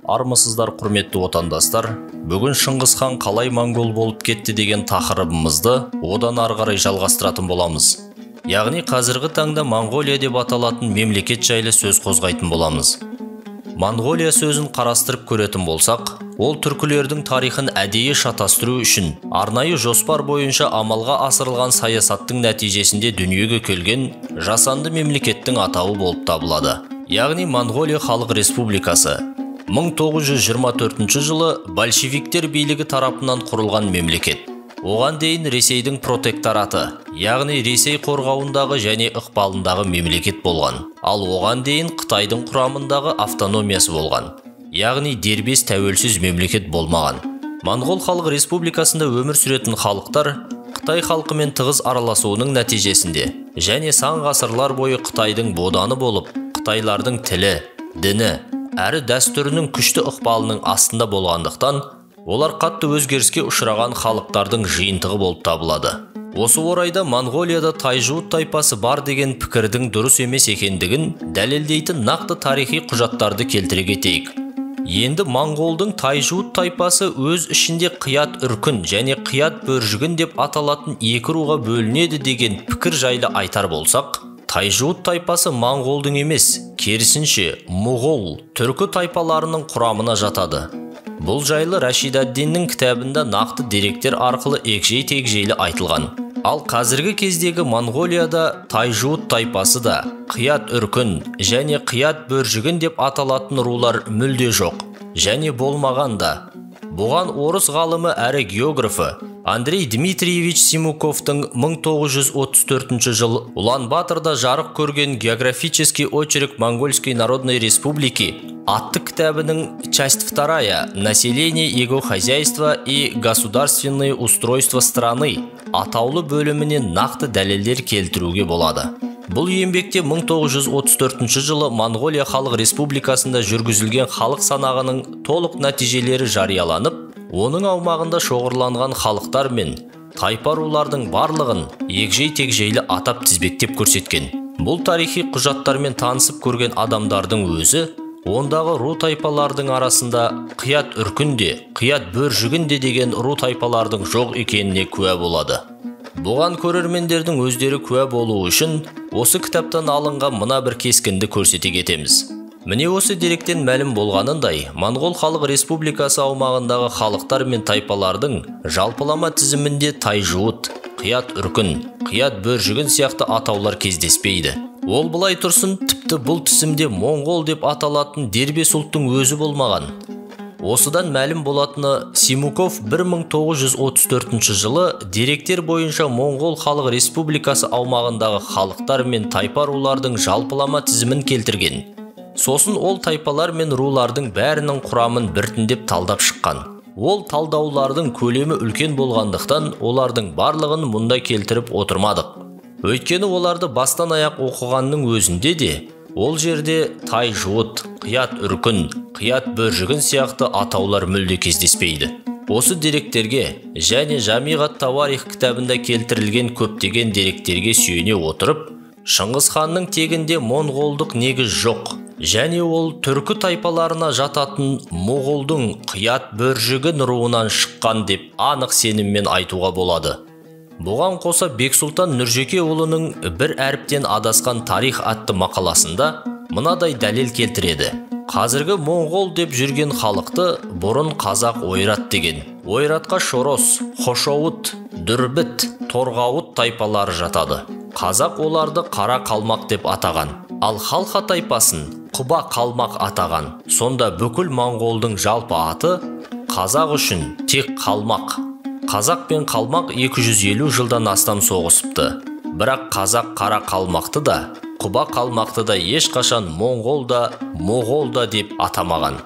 Армысыздар, құрметті отандастар. Бүгін Шыңғыс хан қалай моңғол болып кетті деген тақырыбымызды одан ары қарай жалғастыратын боламыз. Яғни қазіргі таңда Моңғолия деп аталатын мемлекет жайлы сөз қозғайтын боламыз. Моңғолия сөзін қарастырып көретін болсақ, ол түркілердің тарихын әдейі шатастыру үшін арнайы жоспар бойынша амалға асырылған саясаттың нәтижесінде дүниеге келген жасанды мемлекеттің атауы болып табылады. Яғни Моңғолия Халық Республикасы 1924 жылы большевиктер билігі тарапынан құрылған мемлекет. Оған дейін Ресейдің протектораты, яғни Ресей қорғауындағы және ықпалындағы мемлекет болған. Ал оған дейін Қытайдың құрамындағы автономиясы болған. Яғни дербес тәуелсіз мемлекет болмаған. Моңғол Халық Республикасында өмір сүретін халықтар Қытай халқымен тығыз араласуының нәтижесінде және сан ғасырлар бойы Қытайдың боданы болып, Қытайлардың тілі, діні, әрі дәстүрінің күшті ықпалының астында болғандықтан, олар қатты өзгеріске ұшыраған халықтардың жиынтығы болып табылады. Осы орайда Моңғолияда тайжуут тайпасы бар деген пікірдің дұрыс емес екендігін дәлелдейтін нақты тарихи құжаттарды келтіре кетейік. Енді моңғолдың тайжуут тайпасы өз ішінде қият үркін және қият бөржігін деп аталатын екі руға бөлінеді деген пікір жайлы айтар болсақ, тайжуут тайпасы моңғолдың емес, керісінше мұғол, түркі тайпаларының құрамына жатады. Бұл жайлы Рашид ад-Диннің кітабында нақты деректер арқылы егжей-тегжейлі айтылған. Ал қазіргі кездегі Моңғолияда тайжуут тайпасы да, қият үркін және қият бөржігін деп аталатын рулар мүлде жоқ, және болмаған да. Бұған орыс ғалымы әрі географы Андрей Дмитриевич Симуковтың 1934 жыл Улан-Баторда жарық көрген «Географический очерк Монгольской Народной Республики» атты кітабының «Часть вторая. Население, его хозяйство и государственное устройство страны» атаулы бөлімінен нақты дәлелдер келтіруге болады. Бұл еңбекте 1934 жылы Моңғолия Халық Республикасында жүргізілген халық санағының толық нәтижелері жарияланып, оның аумағында шоғырланған халықтар мен тайпа рулардың барлығын егжей-тегжейлі атап тізбектеп көрсеткен. Бұл тарихи құжаттармен танысып көрген адамдардың өзі, ондағы ру тайпалардың арасында қият үркінде, қият бөржігінде деген ру тайпалардың жоқ екеніне куә болады. Бұған көрермендердің өздері куә болу үшін осы кітаптан алынған мына бір кескінді көрсете кетеміз. Міне осы деректен мәлім болғанындай, Моңғол Халық Республикасы аумағындағы халықтар мен тайпалардың жалпылама тізімінде тайжуут, қият үркін, қият бөржігін сияқты атаулар кездеспейді. Ол былай тұрсын, тіпті бұл тізімде моңғол деп аталатын дербес ұлттың өзі болмаған. Осыдан мәлім болатыны, Симуков 1934 жылы деректер бойынша Моңғол Халық Республикасы аумағындағы халықтар мен тайпа рулардың жалпылама тізімін келтірген. Сосын ол тайпалар мен рулардың бәрінің құрамын біртіндеп талдап шыққан. Ол талдаулардың көлемі үлкен болғандықтан, олардың барлығын мұнда келтіріп отырмадық. Өйткені оларды бастан аяқ оқығанның өзінде де, ол жерде тайжуут, қият үркін, қият бөржігін сияқты атаулар мүлде кездеспейді. Осы деректерге және Жамиғат Тауарих кітабында келтірілген көптеген деректерге сүйене отырып, Шыңғыс ханның тегінде моңғолдық негіз жоқ, және ол түркі тайпаларына жататын мұғолдың қият бөржігін руынан шыққан деп анық сеніммен айтуға болады. Бұған қоса Бексұлтан Нұржекеұлының бір әріптен адасқан тарих атты мақаласында мынадай дәлел келтіреді. Қазіргі моңғол деп жүрген халықты бұрын қазақ ойрат деген. Ойратқа Шорос, Хошоут, Дүрбіт, Торғауыт тайпалары жатады. Қазақ оларды қара қалмақ деп атаған. Ал Халха тайпасын Құба қалмақ атаған. Сонда бүкіл моңғолдың жалпы аты қазақ үшін тек қалмақ. Қазақ пен қалмақ 250 жылдан астам соғысыпты. Бірақ қазақ қара қалмақты да, Құба қалмақты да ешқашан моңғол да, моғол да деп атамаған.